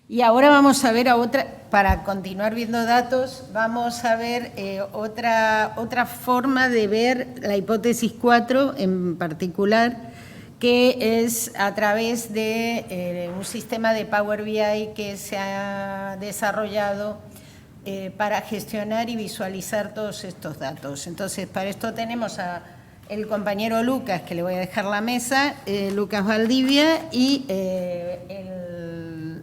Y ahora vamos a ver para continuar viendo datos, vamos a ver otra forma de ver la hipótesis 4 en particular, que es a través de un sistema de Power BI que se ha desarrollado para gestionar y visualizar todos estos datos. Entonces, para esto tenemos el compañero Lucas, que le voy a dejar la mesa, Lucas Valdivia, y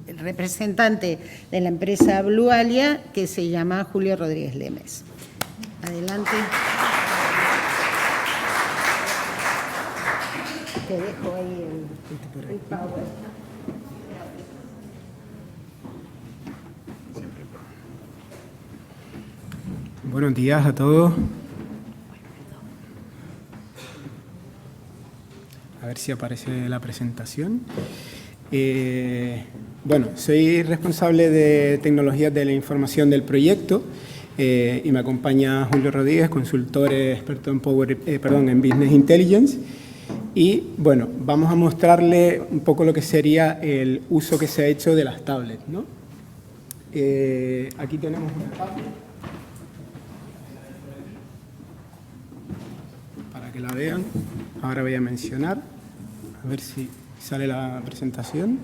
el representante de la empresa Blualia, que se llama Julio Rodríguez Lemes. Adelante. Te dejo ahí el power. Buenos días a todos. A ver si aparece la presentación. Bueno, soy responsable de tecnologías de la información del proyecto y me acompaña Julio Rodríguez, consultor experto en en Business Intelligence. Y bueno, vamos a mostrarle un poco lo que sería el uso que se ha hecho de las tablets, ¿no? Aquí tenemos una tablet para que la vean. Ahora voy a mencionar, a ver si sale la presentación.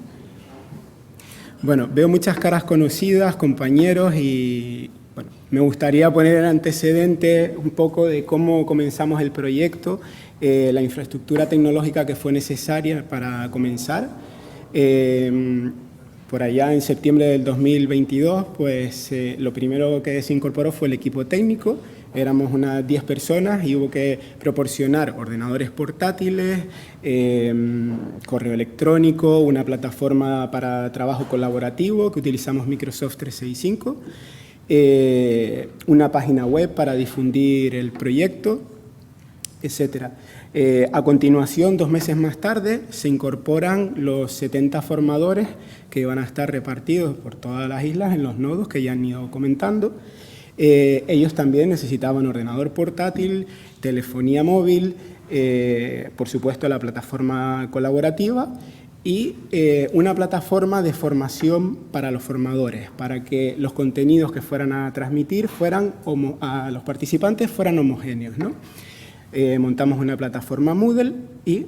Bueno, veo muchas caras conocidas, compañeros, y bueno, me gustaría poner el antecedente un poco de cómo comenzamos el proyecto, la infraestructura tecnológica que fue necesaria para comenzar. Por allá en septiembre del 2022, pues lo primero que se incorporó fue el equipo técnico. Éramos unas 10 personas y hubo que proporcionar ordenadores portátiles, correo electrónico, una plataforma para trabajo colaborativo que utilizamos Microsoft 365, una página web para difundir el proyecto, etcétera. A continuación, 2 meses más tarde, se incorporan los 70 formadores que van a estar repartidos por todas las islas en los nodos que ya han ido comentando. Ellos también necesitaban ordenador portátil, telefonía móvil, por supuesto la plataforma colaborativa y una plataforma de formación para los formadores, para que los contenidos que fueran a transmitir a los participantes fueran homogéneos, ¿no? Montamos una plataforma Moodle y...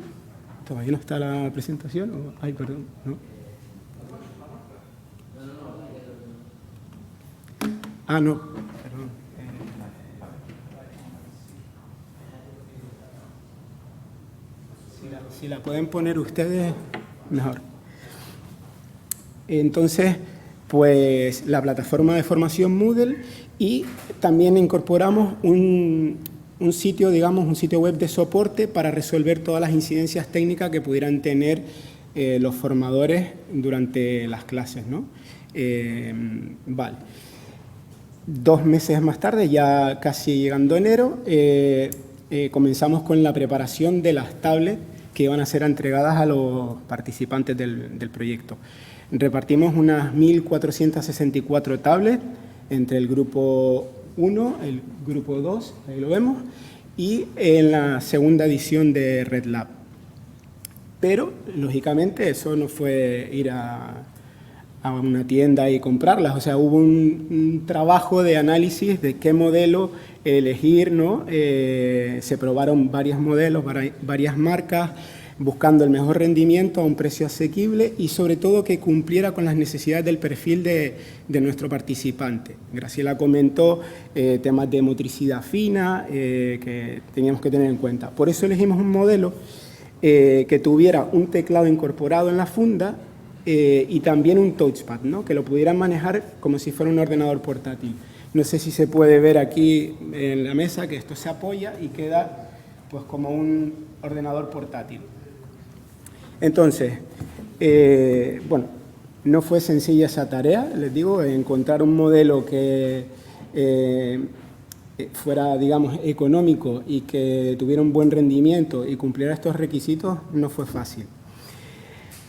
¿Todavía no está la presentación? Ay, perdón, ¿no? Ah, no, perdón. Si la pueden poner ustedes, mejor. Entonces, pues la plataforma de formación Moodle y también incorporamos un sitio, digamos, un sitio web de soporte para resolver todas las incidencias técnicas que pudieran tener los formadores durante las clases, ¿no? Vale. 2 meses más tarde, ya casi llegando enero, comenzamos con la preparación de las tablets que iban a ser entregadas a los participantes del proyecto. Repartimos unas 1.464 tablets entre el grupo 1, el grupo 2, ahí lo vemos, y en la segunda edición de Red Lab. Pero, lógicamente, eso no fue ir a una tienda y comprarlas, o sea, hubo un trabajo de análisis de qué modelo elegir, ¿no? Se probaron varios modelos, varias marcas, buscando el mejor rendimiento a un precio asequible y sobre todo que cumpliera con las necesidades del perfil de nuestro participante. Graciela comentó temas de motricidad fina que teníamos que tener en cuenta. Por eso elegimos un modelo que tuviera un teclado incorporado en la funda y también un touchpad, ¿no? Que lo pudieran manejar como si fuera un ordenador portátil. No sé si se puede ver aquí en la mesa que esto se apoya y queda pues como un ordenador portátil. Entonces, bueno, no fue sencilla esa tarea, les digo, encontrar un modelo que fuera, digamos, económico y que tuviera un buen rendimiento y cumpliera estos requisitos no fue fácil.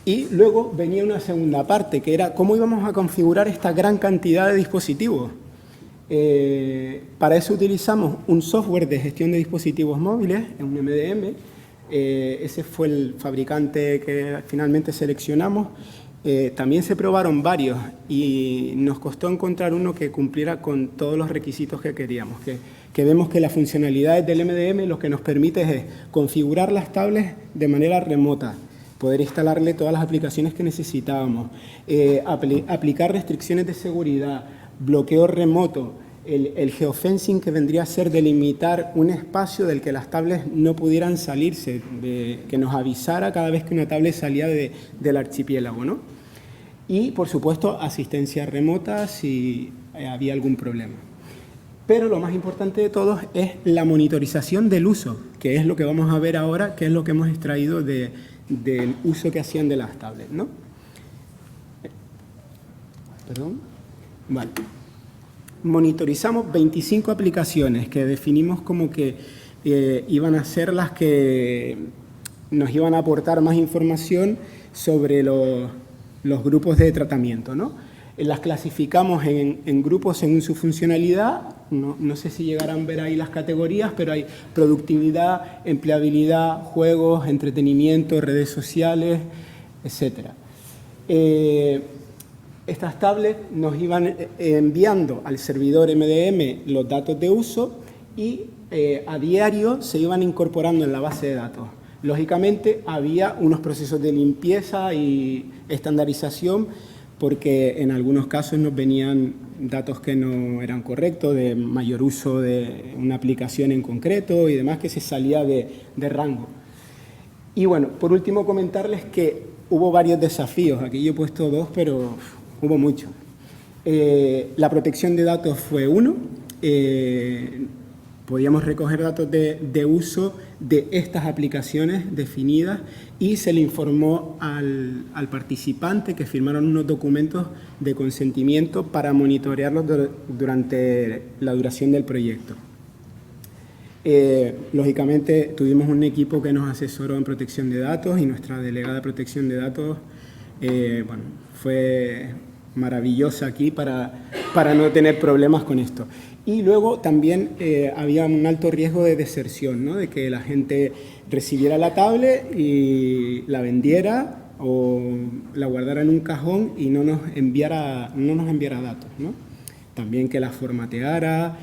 Y luego venía una segunda parte, que era cómo íbamos a configurar esta gran cantidad de dispositivos. Para eso utilizamos un software de gestión de dispositivos móviles, un MDM. Ese fue el fabricante que finalmente seleccionamos. También se probaron varios y nos costó encontrar uno que cumpliera con todos los requisitos que queríamos, que vemos que las funcionalidades del MDM lo que nos permite es configurar las tablets de manera remota, poder instalarle todas las aplicaciones que necesitábamos, aplicar restricciones de seguridad, bloqueo remoto, el geofencing, que vendría a ser delimitar un espacio del que las tablets no pudieran salirse, que nos avisara cada vez que una tablet salía del archipiélago, ¿no? Y, por supuesto, asistencia remota si había algún problema. Pero lo más importante de todo es la monitorización del uso, que es lo que vamos a ver ahora, que es lo que hemos extraído del uso que hacían de las tablets, ¿no? ¿Perdón? Vale. Monitorizamos 25 aplicaciones que definimos como que iban a ser las que nos iban a aportar más información sobre los grupos de tratamiento, ¿no? Las clasificamos en grupos según su funcionalidad. No sé si llegarán a ver ahí las categorías, pero hay productividad, empleabilidad, juegos, entretenimiento, redes sociales, etc. Estas tablets nos iban enviando al servidor MDM los datos de uso y a diario se iban incorporando en la base de datos. Lógicamente había unos procesos de limpieza y estandarización, porque en algunos casos nos venían datos que no eran correctos, de mayor uso de una aplicación en concreto y demás, que se salía de rango. Y bueno, por último comentarles que hubo varios desafíos. Aquí yo he puesto 2, pero hubo muchos. La protección de datos fue uno. Podíamos recoger datos de uso de estas aplicaciones definidas y se le informó al participante que firmaron unos documentos de consentimiento para monitorearlos durante la duración del proyecto. Lógicamente tuvimos un equipo que nos asesoró en protección de datos y nuestra delegada de protección de datos bueno, fue maravillosa aquí para no tener problemas con esto. Y luego también había un alto riesgo de deserción, ¿no? De que la gente recibiera la tablet y la vendiera o la guardara en un cajón y no nos enviara datos, ¿no? También que la formateara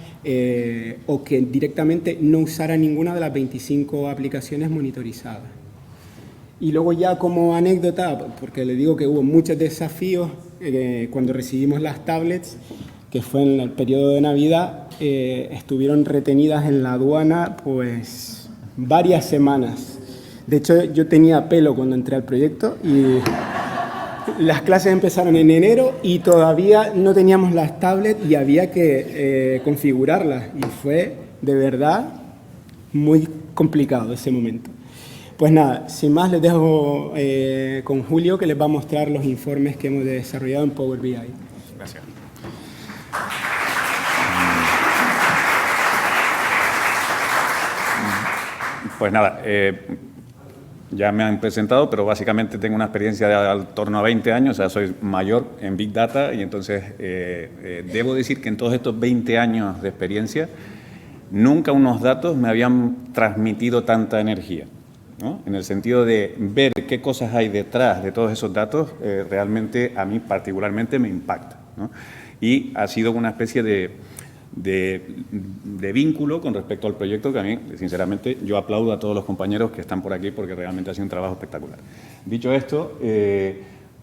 o que directamente no usara ninguna de las 25 aplicaciones monitorizadas. Y luego ya como anécdota, porque le digo que hubo muchos desafíos cuando recibimos las tablets, que fue en el periodo de Navidad, estuvieron retenidas en la aduana pues varias semanas. De hecho, yo tenía pelo cuando entré al proyecto y las clases empezaron en enero y todavía no teníamos las tablets y había que configurarlas. Y fue, de verdad, muy complicado ese momento. Pues nada, sin más les dejo con Julio, que les va a mostrar los informes que hemos desarrollado en Power BI. Gracias. Pues nada, ya me han presentado, pero básicamente tengo una experiencia de torno a 20 años, o sea, soy mayor en Big Data y entonces debo decir que en todos estos 20 años de experiencia nunca unos datos me habían transmitido tanta energía, ¿no? En el sentido de ver qué cosas hay detrás de todos esos datos, realmente a mí particularmente me impacta, ¿no? Y ha sido una especie de vínculo con respecto al proyecto que a mí, sinceramente, yo aplaudo a todos los compañeros que están por aquí porque realmente ha sido un trabajo espectacular. Dicho esto,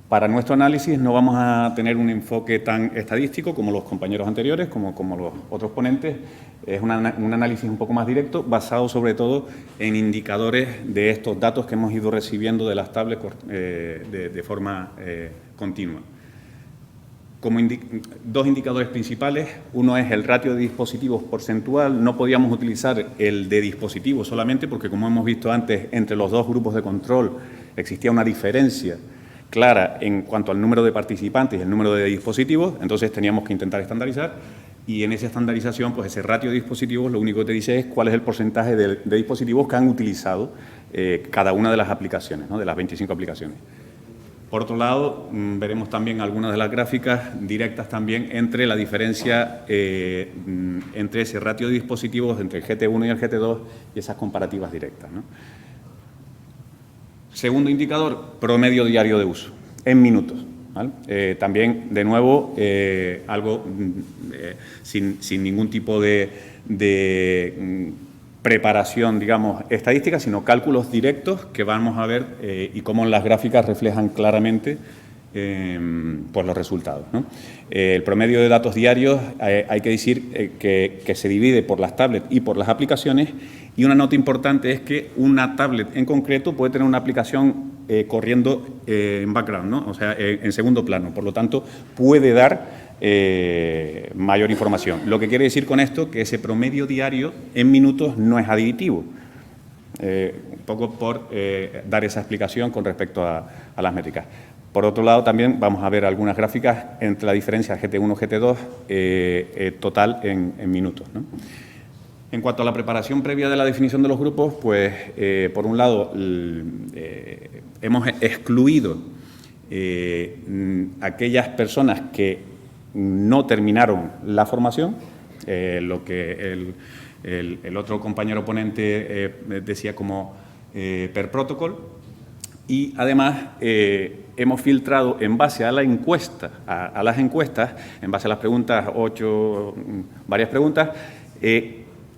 para nuestro análisis no vamos a tener un enfoque tan estadístico como los compañeros anteriores, como los otros ponentes. Es un análisis un poco más directo, basado sobre todo en indicadores de estos datos que hemos ido recibiendo de las tablets de forma continua. Como dos indicadores principales, uno es el ratio de dispositivos porcentual. No podíamos utilizar el de dispositivos solamente porque, como hemos visto antes, entre los dos grupos de control existía una diferencia clara en cuanto al número de participantes y el número de dispositivos, entonces teníamos que intentar estandarizar y en esa estandarización, pues ese ratio de dispositivos lo único que te dice es cuál es el porcentaje de dispositivos que han utilizado cada una de las aplicaciones, ¿no? De las 25 aplicaciones. Por otro lado, veremos también algunas de las gráficas directas también entre la diferencia entre ese ratio de dispositivos entre el GT1 y el GT2 y esas comparativas directas, ¿no? Segundo indicador, promedio diario de uso. en minutos, ¿vale? También, de nuevo, algo sin ningún tipo de preparación, digamos, estadística, sino cálculos directos que vamos a ver y cómo las gráficas reflejan claramente pues los resultados, ¿no? El promedio de datos diarios, hay que decir que se divide por las tablets y por las aplicaciones, y una nota importante es que una tablet en concreto puede tener una aplicación corriendo en background, ¿no? O sea, en segundo plano, por lo tanto, puede dar mayor información. Lo que quiere decir con esto que ese promedio diario en minutos no es aditivo. Un poco por dar esa explicación con respecto a las métricas. Por otro lado, también vamos a ver algunas gráficas entre la diferencia GT1-GT2 total en minutos, ¿no? En cuanto a la preparación previa de la definición de los grupos, pues, por un lado, hemos excluido aquellas personas que no terminaron la formación, lo que el otro compañero ponente decía como per protocol, y además hemos filtrado en base a la encuesta, a las encuestas, en base a las preguntas, varias preguntas,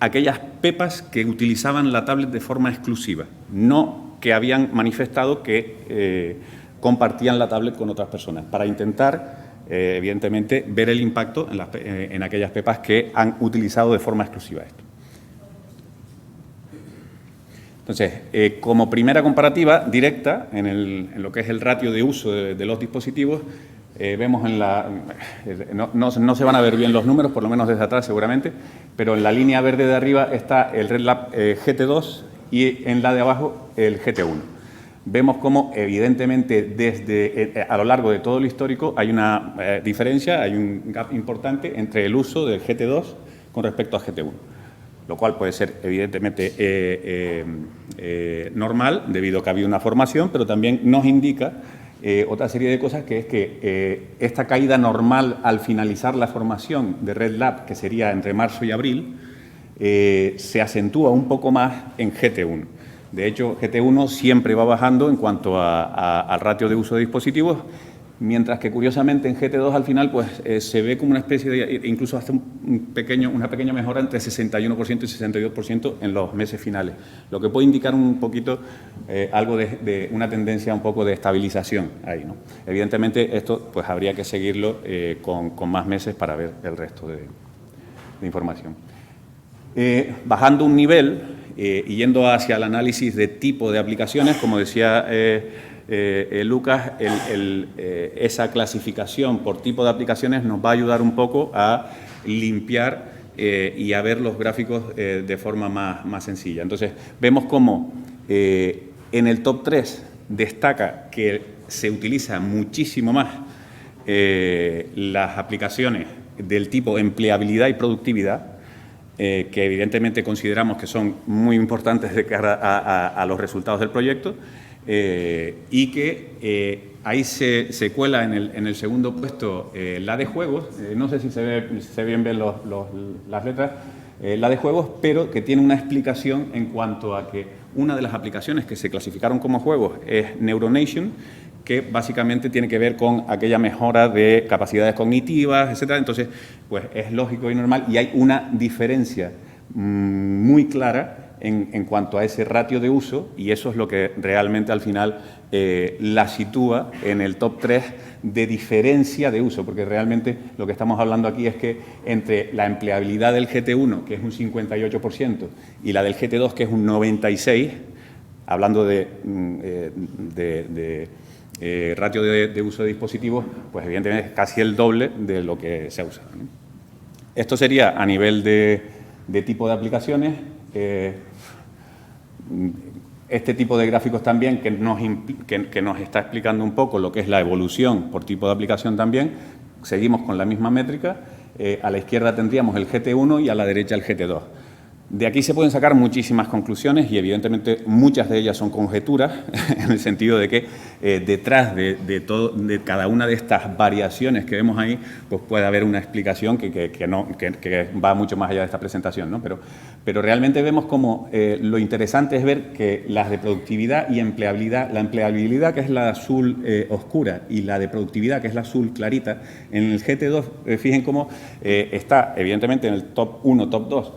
aquellas PEPAs que utilizaban la tablet de forma exclusiva, no que habían manifestado que compartían la tablet con otras personas, para intentar, evidentemente, ver el impacto en aquellas PEPAs que han utilizado de forma exclusiva esto. Entonces, como primera comparativa directa, en lo que es el ratio de uso de los dispositivos, vemos en no se van a ver bien los números, por lo menos desde atrás seguramente, pero en la línea verde de arriba está el RedLab GT2 y en la de abajo el GT1. Vemos cómo, evidentemente, a lo largo de todo el histórico hay una diferencia, hay un gap importante entre el uso del GT2 con respecto a GT1. Lo cual puede ser, evidentemente, normal, debido a que ha habido una formación, pero también nos indica otra serie de cosas, que es que esta caída normal al finalizar la formación de RedLab, que sería entre marzo y abril, se acentúa un poco más en GT1. De hecho, GT1 siempre va bajando en cuanto al ratio de uso de dispositivos, mientras que, curiosamente, en GT2 al final pues, se ve como una especie de, incluso hasta una pequeña mejora entre 61% y 62% en los meses finales, lo que puede indicar un poquito algo de una tendencia un poco de estabilización ahí, ¿no? Evidentemente, esto pues habría que seguirlo con más meses para ver el resto de información. Bajando un nivel y yendo hacia el análisis de tipo de aplicaciones, como decía Lucas, esa clasificación por tipo de aplicaciones nos va a ayudar un poco a limpiar y a ver los gráficos de forma más sencilla. Entonces, vemos cómo en el top 3 destaca que se utiliza muchísimo más las aplicaciones del tipo empleabilidad y productividad, que evidentemente consideramos que son muy importantes de cara a los resultados del proyecto. Y que ahí se cuela en el segundo puesto la de juegos, no sé si se bien ven las letras, la de juegos, pero que tiene una explicación en cuanto a que una de las aplicaciones que se clasificaron como juegos es Neuronation, que básicamente tiene que ver con aquella mejora de capacidades cognitivas, etcétera. Entonces, pues es lógico y normal, y hay una diferencia muy clara en cuanto a ese ratio de uso, y eso es lo que realmente al final la sitúa en el top 3 de diferencia de uso, porque realmente lo que estamos hablando aquí es que entre la empleabilidad del GT1, que es un 58%, y la del GT2, que es un 96%, hablando de ratio de uso de dispositivos, pues evidentemente es casi el doble de lo que se usa, ¿no? Esto sería a nivel de tipo de aplicaciones. Este tipo de gráficos también que nos está explicando un poco lo que es la evolución por tipo de aplicación también. Seguimos con la misma métrica. A la izquierda tendríamos el GT1 y a la derecha el GT2. De aquí se pueden sacar muchísimas conclusiones y evidentemente muchas de ellas son conjeturas, en el sentido de que detrás de cada una de estas variaciones que vemos ahí, pues puede haber una explicación que va mucho más allá de esta presentación, ¿no? Pero realmente vemos como lo interesante es ver que las de productividad y empleabilidad, la empleabilidad, que es la azul oscura, y la de productividad, que es la azul clarita, en el GT2, fíjense cómo está evidentemente en el top 1, top 2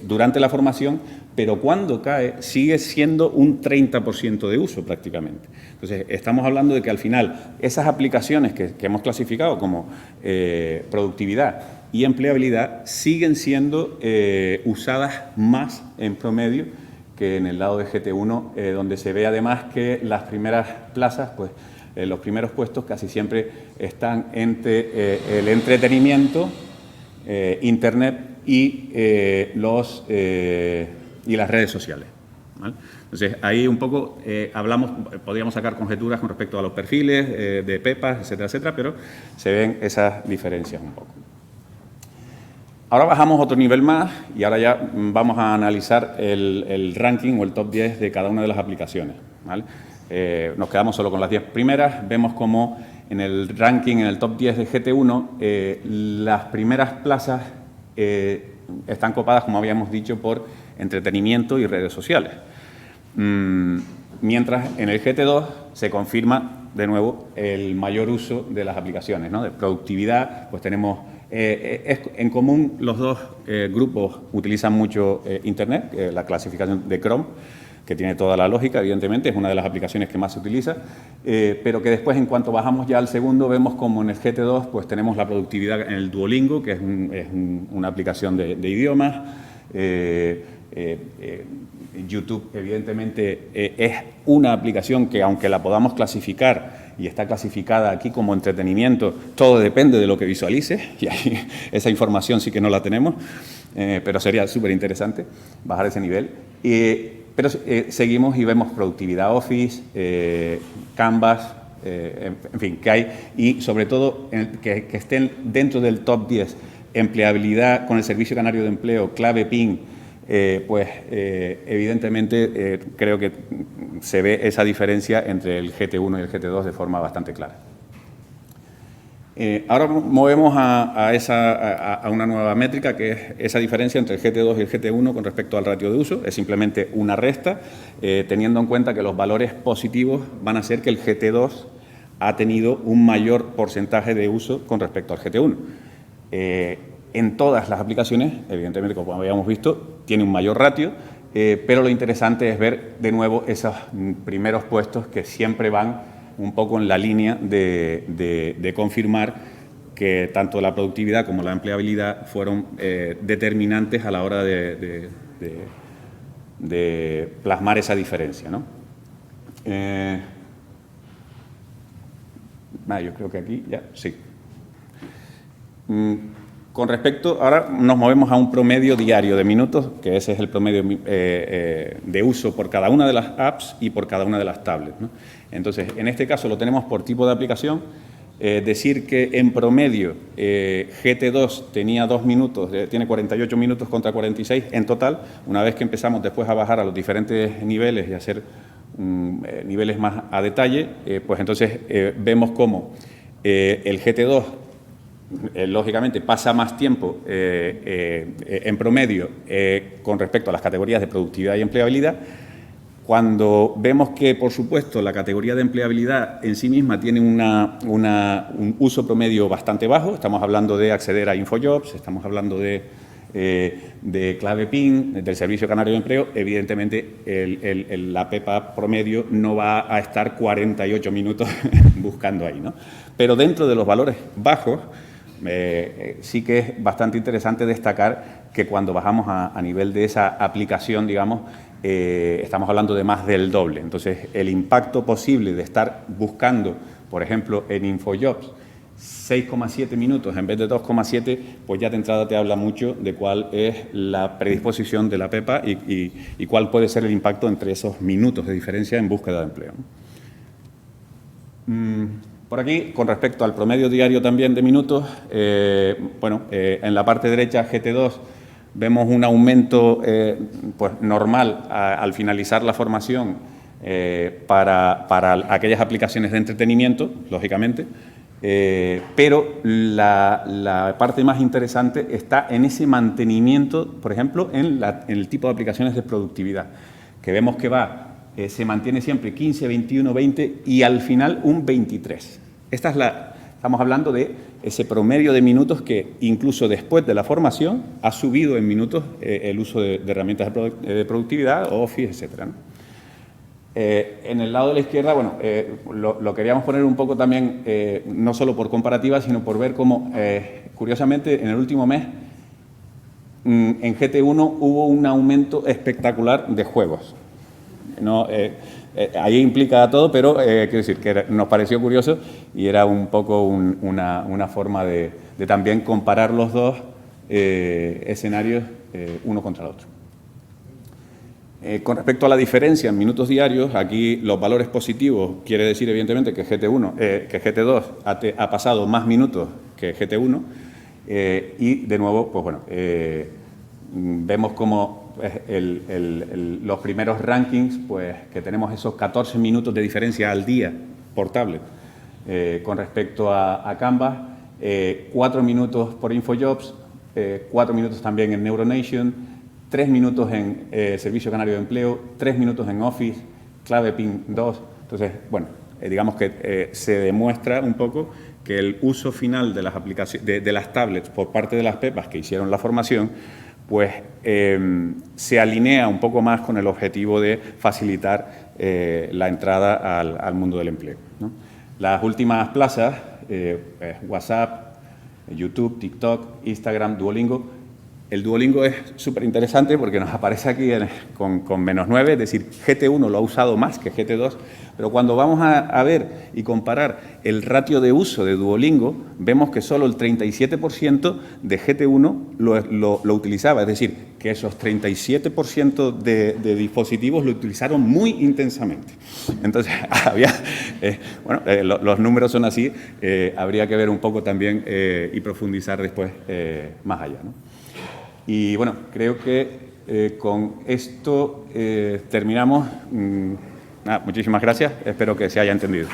durante la formación, pero cuando cae sigue siendo un 30% de uso prácticamente. Entonces, estamos hablando de que al final esas aplicaciones que hemos clasificado como productividad y empleabilidad siguen siendo usadas más en promedio que en el lado de GT1, donde se ve además que las primeras plazas, pues los primeros puestos casi siempre están entre el entretenimiento, Internet y las redes sociales, ¿vale? Entonces, ahí un poco podríamos sacar conjeturas con respecto a los perfiles de PEPAs, etcétera, etcétera, pero se ven esas diferencias un poco. Ahora bajamos otro nivel más y ahora ya vamos a analizar el ranking o el top 10 de cada una de las aplicaciones, ¿vale? Nos quedamos solo con las 10 primeras. Vemos como en el ranking, en el top 10 de GT1, las primeras plazas están copadas, como habíamos dicho, por entretenimiento y redes sociales. Mientras en el GT2 se confirma de nuevo el mayor uso de las aplicaciones, ¿no? De productividad, pues tenemos en común los dos grupos utilizan mucho Internet, la clasificación de Chrome, que tiene toda la lógica, evidentemente, es una de las aplicaciones que más se utiliza, pero que después, en cuanto bajamos ya al segundo, vemos como en el GT2 pues tenemos la productividad en el Duolingo, que es una aplicación de idiomas. YouTube, evidentemente, es una aplicación que, aunque la podamos clasificar y está clasificada aquí como entretenimiento, todo depende de lo que visualices, y ahí esa información sí que no la tenemos, pero sería súper interesante bajar ese nivel. Pero seguimos y vemos productividad Office, Canvas, en fin, que hay, y sobre todo que estén dentro del top 10, empleabilidad con el Servicio Canario de Empleo, clave PIN, pues evidentemente creo que se ve esa diferencia entre el GT1 y el GT2 de forma bastante clara. Ahora movemos a una nueva métrica, que es esa diferencia entre el GT2 y el GT1 con respecto al ratio de uso. Es simplemente una resta, teniendo en cuenta que los valores positivos van a ser que el GT2 ha tenido un mayor porcentaje de uso con respecto al GT1. En todas las aplicaciones, evidentemente, como habíamos visto, tiene un mayor ratio, pero lo interesante es ver de nuevo esos primeros puestos que siempre van un poco en la línea de confirmar que tanto la productividad como la empleabilidad fueron determinantes a la hora de plasmar esa diferencia, ¿no? Yo creo que aquí ya, sí. Con respecto, ahora nos movemos a un promedio diario de minutos, que ese es el promedio de uso por cada una de las apps y por cada una de las tablets, ¿no? Entonces, en este caso lo tenemos por tipo de aplicación. Decir que en promedio GT2 tenía 2 minutos, tiene 48 minutos contra 46 en total. Una vez que empezamos después a bajar a los diferentes niveles y a hacer niveles más a detalle, pues entonces vemos cómo el GT2 lógicamente pasa más tiempo en promedio con respecto a las categorías de productividad y empleabilidad. Cuando vemos que, por supuesto, la categoría de empleabilidad en sí misma tiene un uso promedio bastante bajo, estamos hablando de acceder a InfoJobs, estamos hablando de clave PIN, del Servicio Canario de Empleo, evidentemente la PEPA promedio no va a estar 48 minutos buscando ahí, ¿no? Pero dentro de los valores bajos, sí que es bastante interesante destacar que cuando bajamos a nivel de esa aplicación, digamos, estamos hablando de más del doble. Entonces, el impacto posible de estar buscando, por ejemplo, en InfoJobs, 6,7 minutos en vez de 2,7, pues ya de entrada te habla mucho de cuál es la predisposición de la PEPA y cuál puede ser el impacto entre esos minutos de diferencia en búsqueda de empleo. Por aquí, con respecto al promedio diario también de minutos, en la parte derecha, GT2, vemos un aumento pues normal al finalizar la formación para aquellas aplicaciones de entretenimiento, lógicamente, pero la parte más interesante está en ese mantenimiento, por ejemplo, en el tipo de aplicaciones de productividad, que vemos que se mantiene siempre 15, 21, 20 y al final un 23. Estamos hablando de ese promedio de minutos que incluso después de la formación ha subido en minutos el uso de herramientas de productividad, Office, etcétera, ¿no? En el lado de la izquierda, bueno, lo queríamos poner un poco también, no solo por comparativa, sino por ver cómo, curiosamente, en el último mes, en GT1 hubo un aumento espectacular de juegos. No, ahí implica todo, pero quiero decir que nos pareció curioso y era un poco una forma de también comparar los dos escenarios uno contra el otro. Con respecto a la diferencia en minutos diarios, aquí los valores positivos quiere decir evidentemente que GT2 ha pasado más minutos que GT1 y de nuevo, pues bueno, vemos como los primeros rankings, pues que tenemos esos 14 minutos de diferencia al día por tablet con respecto a Canvas, 4 minutos por InfoJobs, 4 minutos también en Neuronation, 3 minutos en Servicio Canario de Empleo, 3 minutos en Office, Clavepin 2. Entonces, bueno, digamos que se demuestra un poco que el uso final de las aplicaciones, de las tablets por parte de las PEPAs que hicieron la formación, pues se alinea un poco más con el objetivo de facilitar la entrada al mundo del empleo, ¿no? Las últimas plazas, WhatsApp, YouTube, TikTok, Instagram, Duolingo. El Duolingo es súper interesante porque nos aparece aquí con -9, es decir, GT1 lo ha usado más que GT2, pero cuando vamos a ver y comparar el ratio de uso de Duolingo, vemos que solo el 37% de GT1 lo utilizaba, es decir, que esos 37% de dispositivos lo utilizaron muy intensamente. Entonces, los números son así, habría que ver un poco también y profundizar después más allá, ¿no? Y bueno, creo que con esto terminamos. Muchísimas gracias, espero que se haya entendido.